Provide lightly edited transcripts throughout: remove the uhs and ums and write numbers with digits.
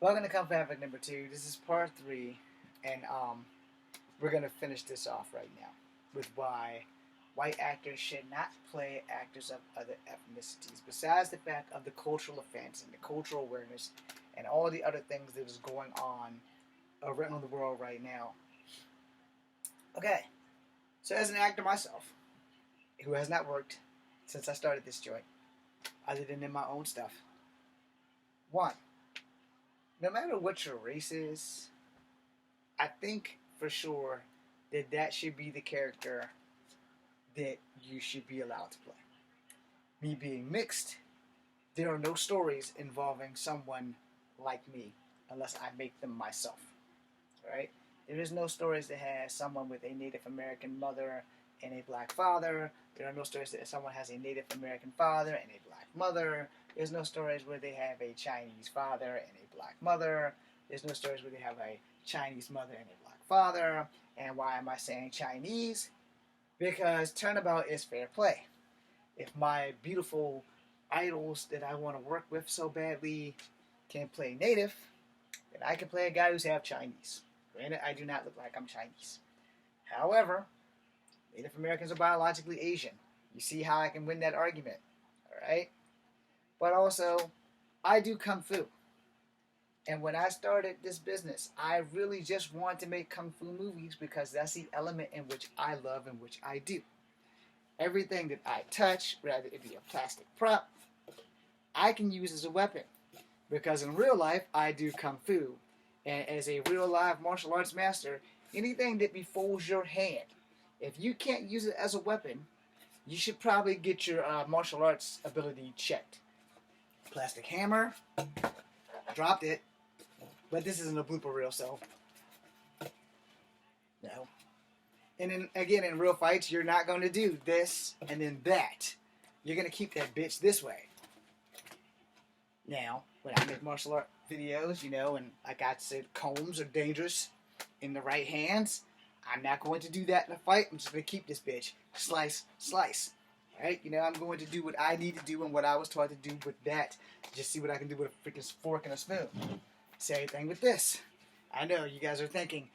Welcome to Come Fabric number 2. This is part 3, and we're gonna finish this off right now with why white actors should not play actors of other ethnicities. Besides the fact of the cultural offense and the cultural awareness and all the other things that is going on around the world right now. Okay, so as an actor myself, who has not worked since I started this joint, other than in my own stuff. One, no matter what your race is, I think for sure that should be the character that you should be allowed to play. Me being mixed, there are no stories involving someone like me unless I make them myself. Right? There is no stories that has someone with a Native American mother and a black father. There are no stories that someone has a Native American father and a black mother. There's no stories where they have a Chinese father and a black mother. There's no stories where they have a Chinese mother and a black father. And why am I saying Chinese? Because turnabout is fair play. If my beautiful idols that I want to work with so badly can play Native, then I can play a guy who's half Chinese. Granted, I do not look like I'm Chinese. However, Native Americans are biologically Asian. You see how I can win that argument, alright? But also, I do Kung Fu. And when I started this business, I really just wanted to make Kung Fu movies because that's the element in which I love and which I do. Everything that I touch, whether it be a plastic prop, I can use as a weapon. Because in real life, I do Kung Fu. And as a real live martial arts master, anything that befalls your hand, if you can't use it as a weapon, you should probably get your martial arts ability checked. Plastic hammer, dropped it, but this isn't a blooper reel, so no. And then again, in real fights, you're not going to do this and then that. You're going to keep that bitch this way. Now, when I make martial art videos, and like I said, combs are dangerous in the right hands. I'm not going to do that in a fight. I'm just going to keep this bitch. Slice, slice. Alright? I'm going to do what I need to do and what I was taught to do with that. Just see what I can do with a freaking fork and a spoon. Same thing with this. I know you guys are thinking,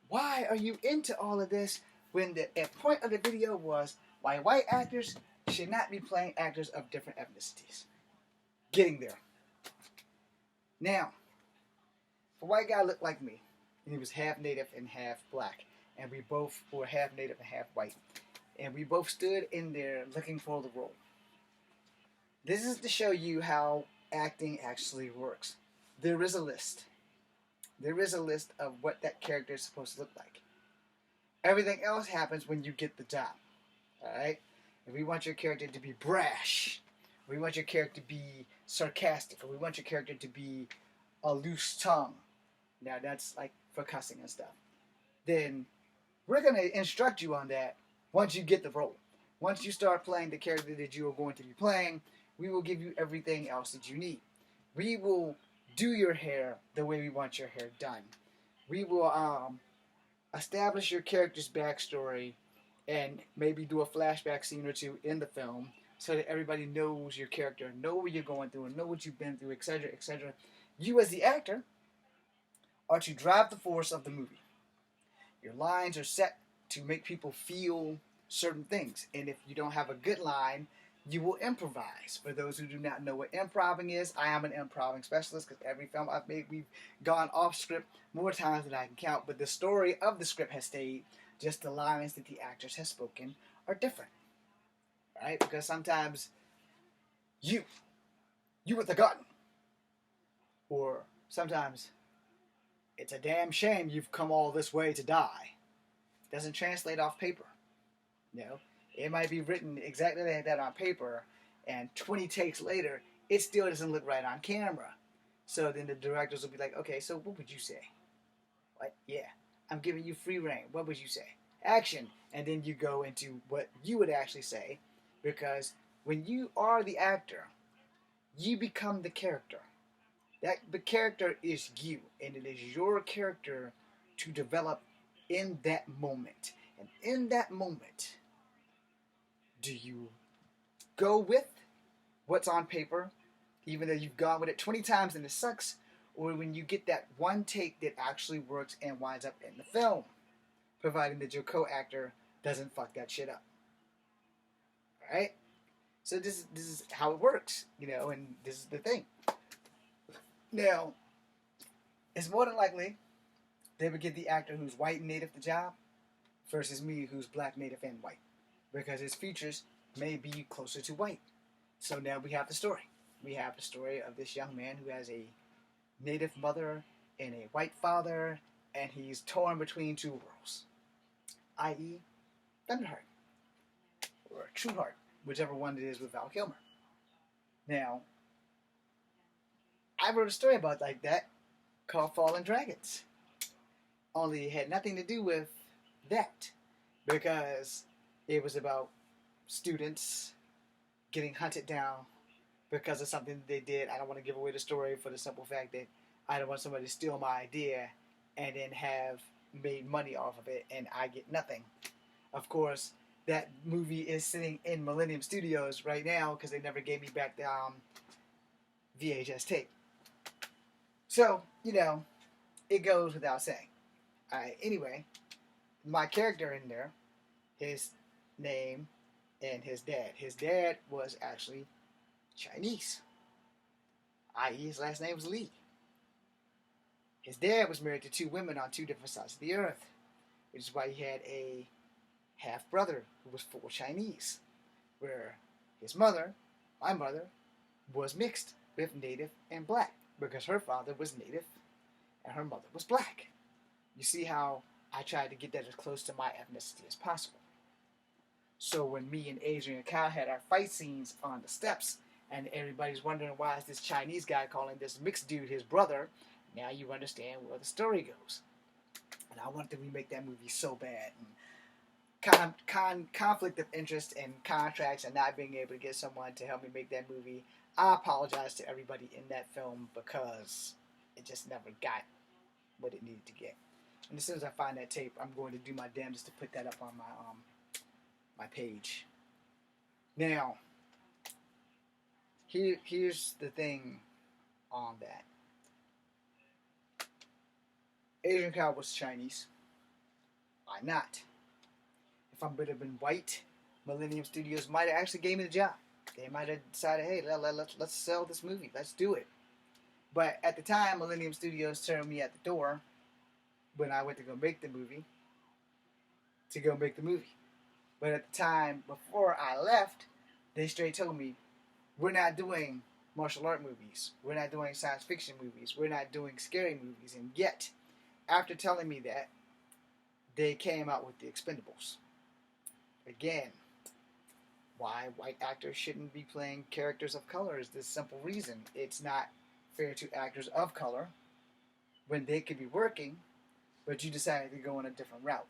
why are you into all of this when the point of the video was why white actors should not be playing actors of different ethnicities? Getting there. Now, if a white guy looked like me, and he was half Native and half black, and we both were half Native and half white, and we both stood in there looking for the role. This is to show you how acting actually works. There is a list. There is a list of what that character is supposed to look like. Everything else happens when you get the job. Alright? If we want your character to be brash, we want your character to be sarcastic, or we want your character to be a loose tongue. Now that's like for cussing and stuff. Then we're going to instruct you on that once you get the role. Once you start playing the character that you are going to be playing, we will give you everything else that you need. We will do your hair the way we want your hair done. We will establish your character's backstory and maybe do a flashback scene or two in the film so that everybody knows your character, know what you're going through, and know what you've been through, etc., etc. You as the actor are to drive the force of the movie. Your lines are set to make people feel certain things. And if you don't have a good line, you will improvise. For those who do not know what improving is, I am an improving specialist because every film I've made, we've gone off script more times than I can count. But the story of the script has stayed. Just the lines that the actors have spoken are different. Right? Because sometimes you with the gun. Or sometimes it's a damn shame you've come all this way to die. Doesn't translate off paper. It might be written exactly like that on paper, and 20 takes later, it still doesn't look right on camera. So then the directors will be like, okay, so what would you say? Like, yeah, I'm giving you free reign. What would you say? Action. And then you go into what you would actually say, because when you are the actor, you become the character. The character is you, and it is your character to develop in that moment. And in that moment, do you go with what's on paper, even though you've gone with it 20 times and it sucks, or when you get that one take that actually works and winds up in the film, providing that your co-actor doesn't fuck that shit up. All right? So this is how it works, and this is the thing. Now, it's more than likely they would get the actor who's white and native the job versus me who's black, native, and white, because his features may be closer to white. So now we have the story. We have the story of this young man who has a native mother and a white father, and he's torn between two worlds, i.e., Thunderheart or Trueheart, whichever one it is with Val Kilmer. Now, I wrote a story about like that called Fallen Dragons. Only it had nothing to do with that, because it was about students getting hunted down because of something that they did. I don't want to give away the story for the simple fact that I don't want somebody to steal my idea and then have made money off of it and I get nothing. Of course, that movie is sitting in Millennium Studios right now because they never gave me back the VHS tape. So, it goes without saying. Alright, anyway, my character in there, his name and his dad. His dad was actually Chinese, i.e. his last name was Lee. His dad was married to two women on two different sides of the earth, which is why he had a half-brother who was full Chinese, where his mother, my mother, was mixed with native and black, because her father was native and her mother was black. You see how I tried to get that as close to my ethnicity as possible. So when me and Adrian and Kyle had our fight scenes on the steps, and everybody's wondering why is this Chinese guy calling this mixed dude his brother, now you understand where the story goes. And I wanted to remake that movie so bad. And conflict of interest and contracts and not being able to get someone to help me make that movie, I apologize to everybody in that film because it just never got what it needed to get. And as soon as I find that tape, I'm going to do my damnedest to put that up on my page. Now, here's the thing on that. Asian Cow was Chinese. Why not? If I would have been white, Millennium Studios might have actually gave me the job. They might have decided, hey, let's sell this movie. Let's do it. But at the time, Millennium Studios turned me at the door when I went to go make the movie. But at the time, before I left, they straight told me, we're not doing martial art movies. We're not doing science fiction movies. We're not doing scary movies. And yet, after telling me that, they came out with The Expendables. Again, why white actors shouldn't be playing characters of color is this simple reason. It's not fair to actors of color when they could be working, but you decided to go in a different route.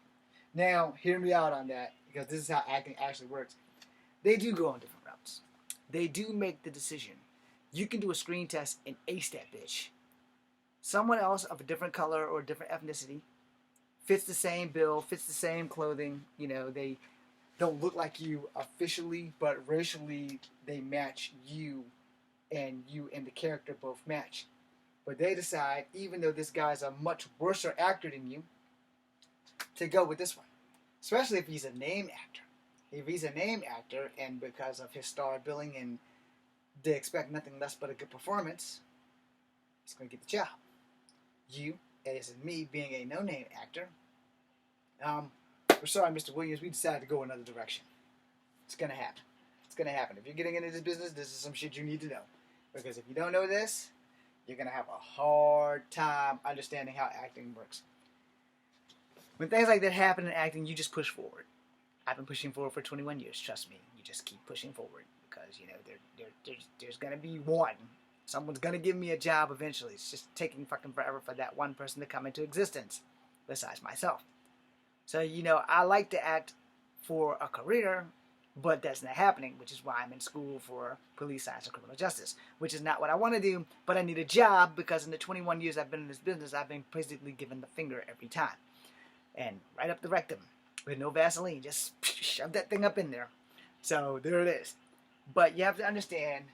Now, hear me out on that, because this is how acting actually works. They do go on different routes. They do make the decision. You can do a screen test and ace that bitch. Someone else of a different color or different ethnicity fits the same bill, fits the same clothing. They don't look like you officially, but racially they match you and the character both match. But they decide, even though this guy's a much worse actor than you, to go with this one. Especially if he's a name actor. If he's a name actor, and because of his star billing and they expect nothing less but a good performance, he's going to get the job. You, as in me, being a no-name actor, we're sorry, Mr. Williams, we decided to go another direction. It's going to happen. It's going to happen. If you're getting into this business, this is some shit you need to know. Because if you don't know this, you're going to have a hard time understanding how acting works. When things like that happen in acting, you just push forward. I've been pushing forward for 21 years, trust me. You just keep pushing forward because, there's going to be one. Someone's going to give me a job eventually. It's just taking fucking forever for that one person to come into existence, besides myself. So, I like to act for a career, but that's not happening, which is why I'm in school for police science and criminal justice, which is not what I want to do, but I need a job because in the 21 years I've been in this business, I've been basically given the finger every time. And right up the rectum with no Vaseline. Just shove that thing up in there. So there it is. But you have to understand,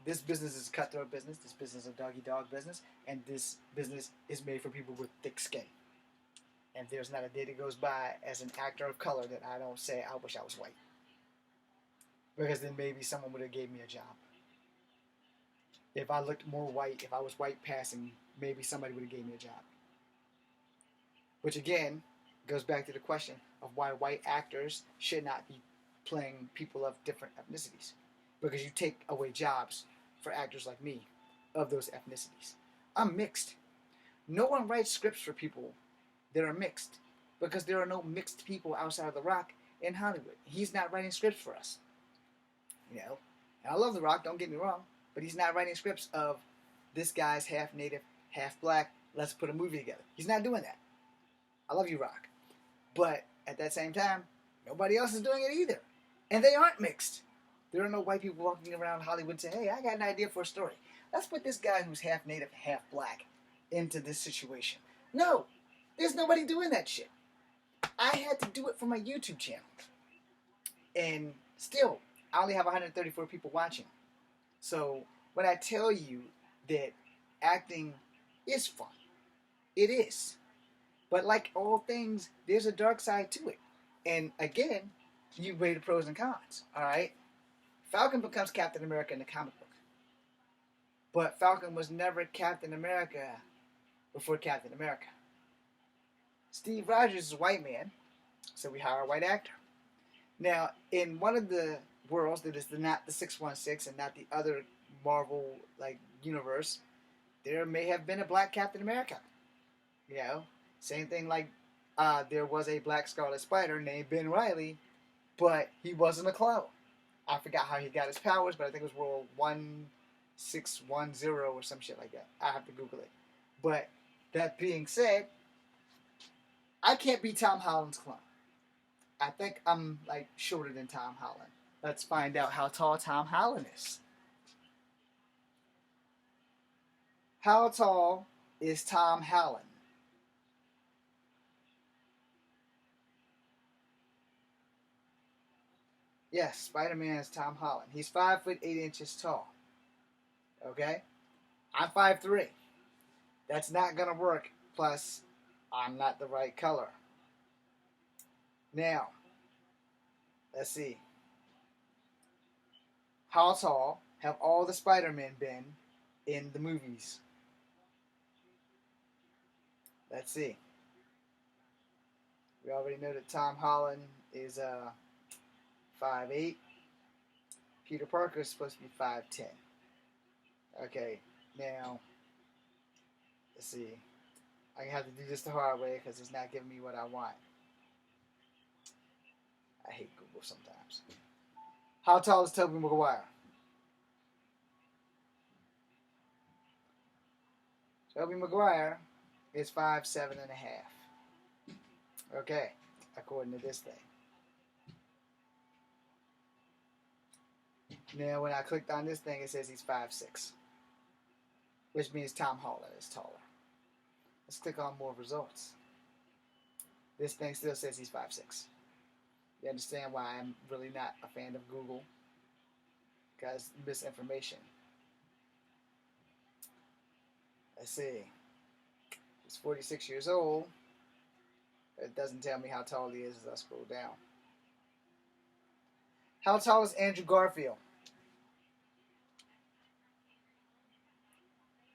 this business is a cutthroat business. This business is a doggy dog business, and this business is made for people with thick skin. And there's not a day that goes by as an actor of color that I don't say, I wish I was white. Because then maybe someone would have gave me a job. If I looked more white, if I was white passing, maybe somebody would have gave me a job. Which again, goes back to the question of why white actors should not be playing people of different ethnicities. Because you take away jobs for actors like me of those ethnicities. I'm mixed. No one writes scripts for people that are mixed. Because there are no mixed people outside of The Rock in Hollywood. He's not writing scripts for us. You know, and I love The Rock, don't get me wrong, but he's not writing scripts of this guy's half native, half black, let's put a movie together. He's not doing that. I love you, Rock. But at that same time, nobody else is doing it either. And they aren't mixed. There are no white people walking around Hollywood saying, hey, I got an idea for a story. Let's put this guy who's half native, half black into this situation. No, there's nobody doing that shit. I had to do it for my YouTube channel. And still, I only have 134 people watching. So when I tell you that acting is fun, it is. But like all things, there's a dark side to it. And again, you weigh the pros and cons, alright? Falcon becomes Captain America in the comic book. But Falcon was never Captain America before Captain America. Steve Rogers is a white man, so we hire a white actor. Now, in one of the worlds that is not the 616 and not the other Marvel universe, there may have been a black Captain America. You know, same thing like there was a black Scarlet Spider named Ben Reilly, but he wasn't a clone. I forgot how he got his powers, but I think it was World 1610 or some shit like that. I have to Google it. But that being said, I can't be Tom Holland's clone. I think I'm shorter than Tom Holland. Let's find out how tall Tom Holland is. How tall is Tom Holland? Yes, Spider-Man is Tom Holland. He's 5 foot 8 inches tall. Okay? I'm 5'3". That's not gonna work. Plus, I'm not the right color. Now, let's see. How tall have all the Spider-Men been in the movies? Let's see. We already know that Tom Holland is 5'8". Peter Parker is supposed to be 5'10". Okay, now, let's see. I'm going to have to do this the hard way because it's not giving me what I want. I hate Google sometimes. How tall is Tobey Maguire? Tobey Maguire is 5'7" and a half. Okay, according to this thing. Now, when I clicked on this thing, it says he's 5'6", which means Tom Holland is taller. Let's click on more results. This thing still says he's 5'6". You understand why I'm really not a fan of Google? Because misinformation. Let's see. He's 46 years old. It doesn't tell me how tall he is as I scroll down. How tall is Andrew Garfield?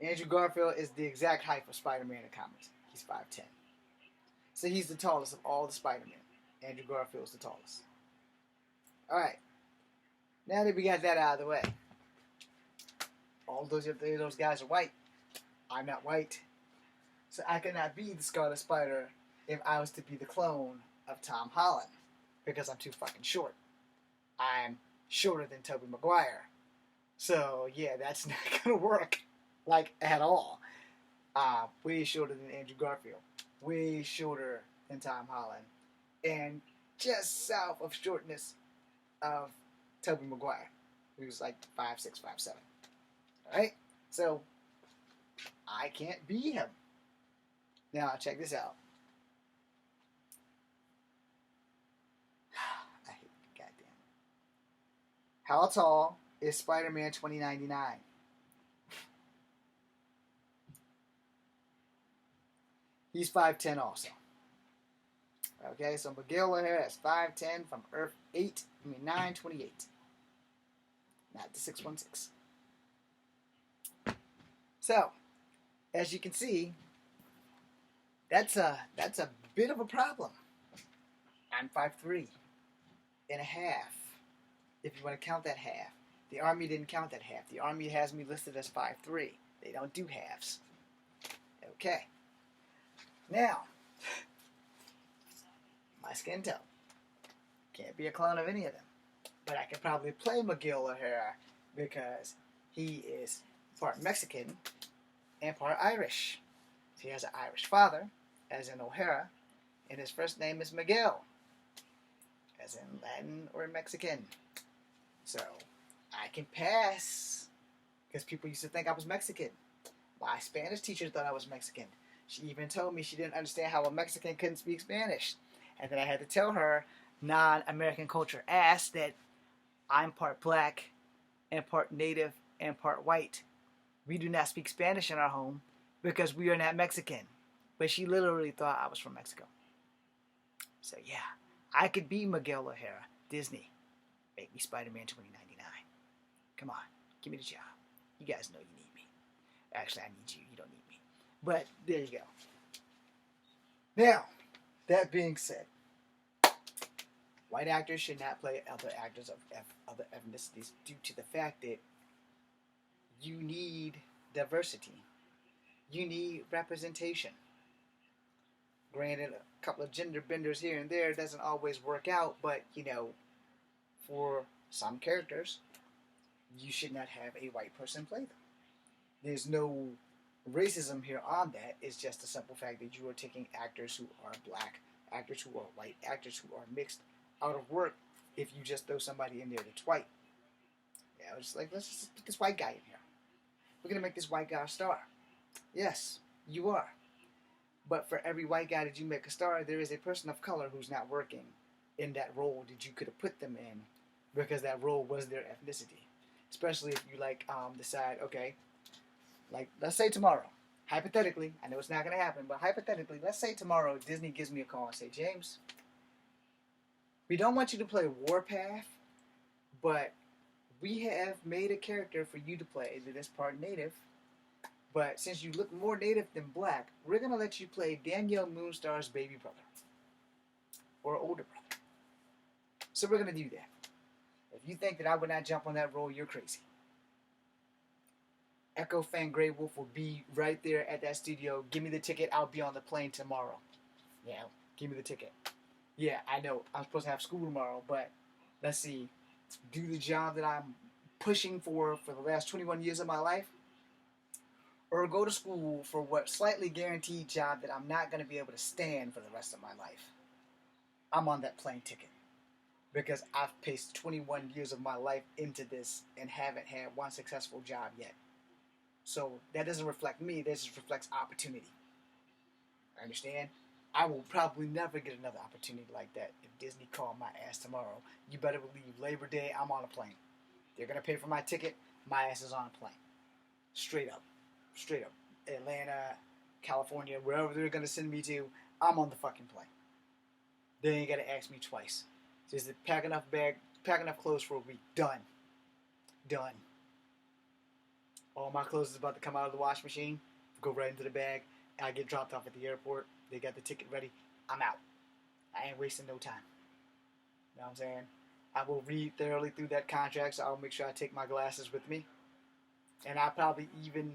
Andrew Garfield is the exact height for Spider-Man in the comics. He's 5'10". So he's the tallest of all the Spider-Men. Andrew Garfield is the tallest. Alright. Now that we got that out of the way. All those guys are white. I'm not white. So I could not be the Scarlet Spider if I was to be the clone of Tom Holland. Because I'm too fucking short. I'm shorter than Tobey Maguire. So yeah, that's not gonna work. At all. Way shorter than Andrew Garfield. Way shorter than Tom Holland. And just south of shortness of Tobey Maguire, who's 5'6", 5'7". Alright? So, I can't be him. Now, check this out. I hate it. Goddamn. How tall is Spider-Man 2099. He's 5'10" also. Okay, so Miguel O'Hara is 5'10" from Earth 928. Not the 616. So, as you can see, that's a bit of a problem. I'm 5'3" and a half, if you want to count that half. The Army didn't count that half. The Army has me listed as 5'3". They don't do halves. Okay. Now, my skin tone. Can't be a clone of any of them. But I could probably play Miguel O'Hara because he is part Mexican and part Irish. So he has an Irish father, as in O'Hara, and his first name is Miguel, as in Latin or Mexican. So I can pass because people used to think I was Mexican. My Spanish teacher thought I was Mexican. She even told me she didn't understand how a Mexican couldn't speak Spanish. And then I had to tell her, non-American culture asked, that I'm part black and part native and part white. We do not speak Spanish in our home because we are not Mexican. But she literally thought I was from Mexico. So yeah, I could be Miguel O'Hara. Disney, make me Spider-Man 2099. Come on, give me the job. You guys know you need me. Actually, I need you. You don't need me. But there you go. Now, that being said, white actors should not play other actors of other ethnicities due to the fact that you need diversity. You need representation. Granted, a couple of gender benders here and there doesn't always work out, but, you know, for some characters, you should not have a white person play them. There's no racism here on that. It's just the simple fact that you are taking actors who are black, actors who are white, actors who are mixed out of work if you just throw somebody in there that's white. Yeah, it's like, let's just put this white guy in here. We're going to make this white guy a star. Yes, you are. But for every white guy that you make a star, there is a person of color who's not working in that role that you could have put them in because that role was their ethnicity. Especially if you decide, okay, like let's say tomorrow, hypothetically, I know it's not going to happen, but hypothetically, let's say tomorrow Disney gives me a call and say, James, we don't want you to play Warpath, but we have made a character for you to play that is part native. But since you look more native than black, we're going to let you play Danielle Moonstar's baby brother. Or older brother. So we're going to do that. If you think that I would not jump on that role, you're crazy. Echo Fan Grey Wolf will be right there at that studio. Give me the ticket. I'll be on the plane tomorrow. Yeah, give me the ticket. Yeah, I know. I'm supposed to have school tomorrow, but let's see. Do the job that I'm pushing for the last 21 years of my life, or go to school for what slightly guaranteed job that I'm not going to be able to stand for the rest of my life. I'm on that plane ticket because I've paced 21 years of my life into this and haven't had one successful job yet. So that doesn't reflect me, that just reflects opportunity. Understand? I will probably never get another opportunity like that if Disney called my ass tomorrow. You better believe Labor Day, I'm on a plane. They're going to pay for my ticket, my ass is on a plane. Straight up. Straight up. Atlanta, California, wherever they're going to send me to, I'm on the fucking plane. They ain't got to ask me twice. Just pack enough clothes for a week. Done. Done. All my clothes is about to come out of the wash machine, go right into the bag, and I get dropped off at the airport. They got the ticket ready. I'm out. I ain't wasting no time. You know what I'm saying? I will read thoroughly through that contract, so I'll make sure I take my glasses with me. And I'll probably even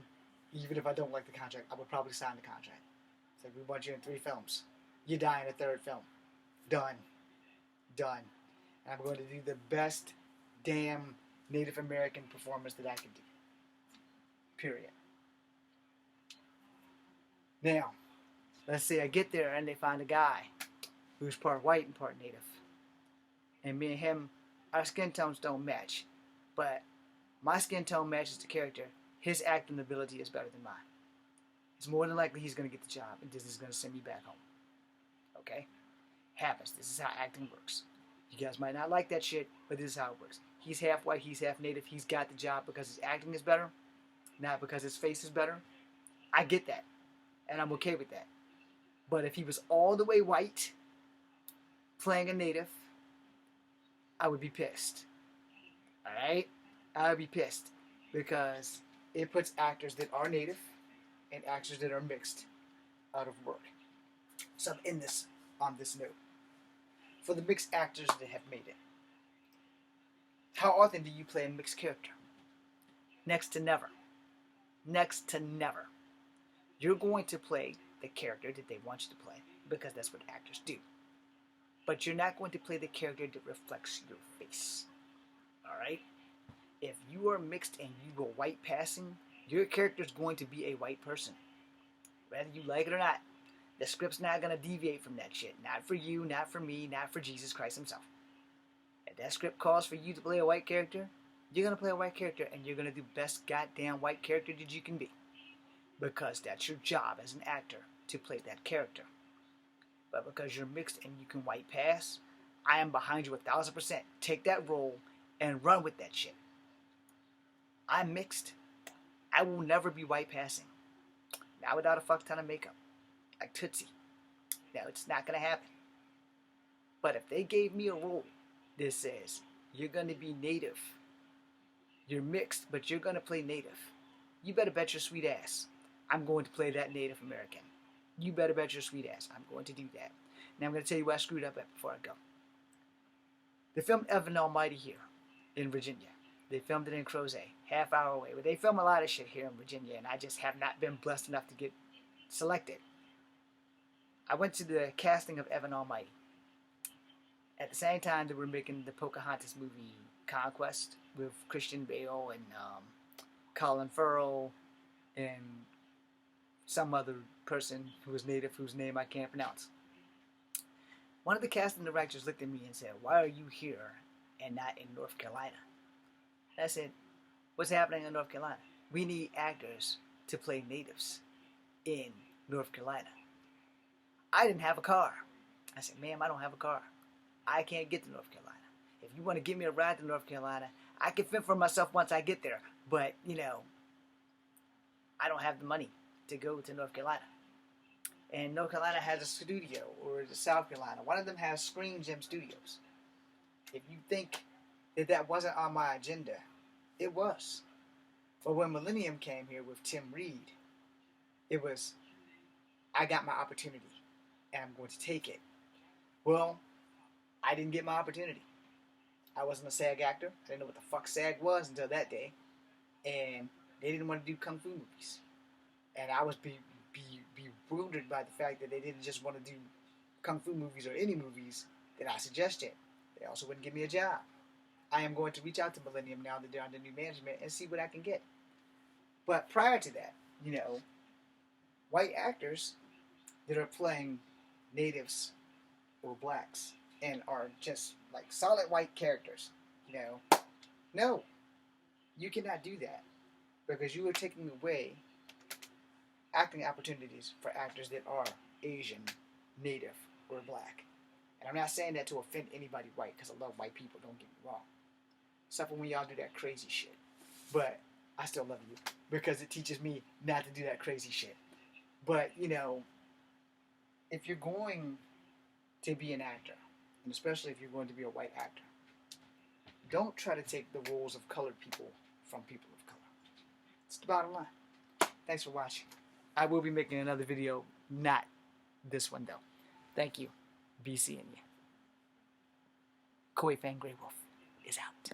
if I don't like the contract, I would probably sign the contract. It's like, we want you in 3 films. You die in a 3rd film. Done. Done. And I'm going to do the best damn Native American performance that I can do. Period. Now, let's say I get there and they find a guy who's part white and part native. And me and him, our skin tones don't match. But my skin tone matches the character. His acting ability is better than mine. It's more than likely he's going to get the job and Disney's going to send me back home. Okay? Happens. This is how acting works. You guys might not like that shit, but this is how it works. he's half white, he's half native, he's got the job because his acting is better, not because his face is better. I get that, and I'm okay with that. But if he was all the way white, playing a native, I would be pissed. Alright? I would be pissed. Because it puts actors that are native and actors that are mixed out of work. So I'm in this on this note. For the mixed actors that have made it, how often do you play a mixed character? Next to never. Next to never. You're going to play the character that they want you to play because that's what actors do. But you're not going to play the character that reflects your face. Alright? If you are mixed and you go white passing, your character is going to be a white person. Whether you like it or not. The script's not going to deviate from that shit. Not for you, not for me, not for Jesus Christ himself. If that script calls for you to play a white character, you're going to play a white character and you're going to do the best goddamn white character that you can be. Because that's your job as an actor, to play that character. But because you're mixed and you can white pass, I am behind you 1,000%. Take that role and run with that shit. I'm mixed. I will never be white passing. Not without a fuck ton of makeup. Like Tootsie. No, it's not going to happen. But if they gave me a role that says, you're going to be native, you're mixed, but you're going to play native, you better bet your sweet ass I'm going to play that Native American. You better bet your sweet ass I'm going to do that. Now I'm going to tell you what I screwed up at before I go. They filmed Evan Almighty here in Virginia. They filmed it in Crozet, half hour away. But they film a lot of shit here in Virginia, and I just have not been blessed enough to get selected. I went to the casting of Evan Almighty. At the same time, they were making the Pocahontas movie Conquest with Christian Bale and Colin Farrell and some other person who was native whose name I can't pronounce. One of the casting directors looked at me and said, "Why are you here and not in North Carolina?" And I said, "What's happening in North Carolina? We need actors to play natives in North Carolina." I didn't have a car. I said, "Ma'am, I don't have a car. I can't get to North Carolina. If you want to give me a ride to North Carolina, I can fend for myself once I get there. But, I don't have the money to go to North Carolina." And North Carolina has a studio, or is it South Carolina? One of them has Screen Gem Studios. If you think that wasn't on my agenda, it was. But when Millennium came here with Tim Reed, it was, I got my opportunity, and I'm going to take it. Well, I didn't get my opportunity. I wasn't a SAG actor. I didn't know what the fuck SAG was until that day. And they didn't want to do kung fu movies. And I was bewildered by the fact that they didn't just want to do kung fu movies or any movies that I suggested. They also wouldn't give me a job. I am going to reach out to Millennium now that they're under new management and see what I can get. But prior to that, white actors that are playing natives or blacks and are just like solid white characters, no, you cannot do that because you are taking away acting opportunities for actors that are Asian, native, or black. And I'm not saying that to offend anybody white because I love white people, don't get me wrong. Except for when y'all do that crazy shit. But I still love you because it teaches me not to do that crazy shit. But, if you're going to be an actor, and especially if you're going to be a white actor, don't try to take the roles of colored people from people of color. It's the bottom line. Thanks for watching. I will be making another video, not this one though. Thank you. Be seeing you. Koi Fang Grey Wolf is out.